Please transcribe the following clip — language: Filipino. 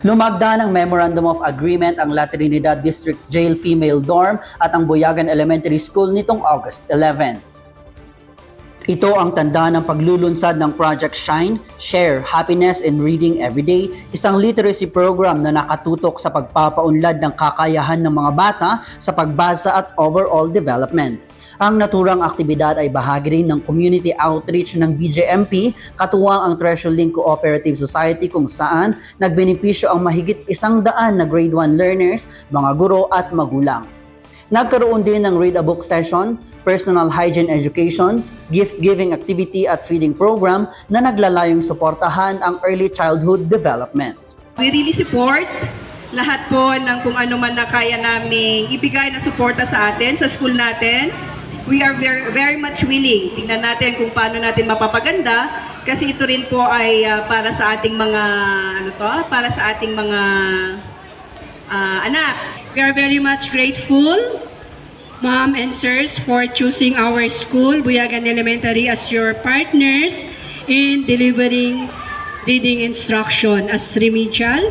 Lumagda ng Memorandum of Agreement ang La Trinidad District Jail Female Dorm at ang Buyagan Elementary School nitong August 11. Ito ang tanda ng paglulunsad ng Project Shine, Share Happiness in Reading Everyday, isang literacy program na nakatutok sa pagpapaunlad ng kakayahan ng mga bata sa pagbasa at overall development. Ang naturang aktibidad ay bahagi rin ng community outreach ng BJMP, katuwang ang Treasure Link Cooperative Society kung saan nagbenepisyo ang mahigit 100 na grade 1 learners, mga guro at magulang. Nagkaroon din ng read a book session, personal hygiene education, gift-giving activity at feeding program na naglalayong suportahan ang early childhood development. We really support lahat po ng kung ano man na kaya naming ibigay na suporta sa atin, sa school natin. We are very much willing. Tingnan natin kung paano natin mapapaganda kasi ito rin po ay para sa ating mga para sa ating mga anak. We are very much grateful, Ma'am and Sirs, for choosing our school, Buyagan Elementary, as your partners in delivering reading instruction as remedial.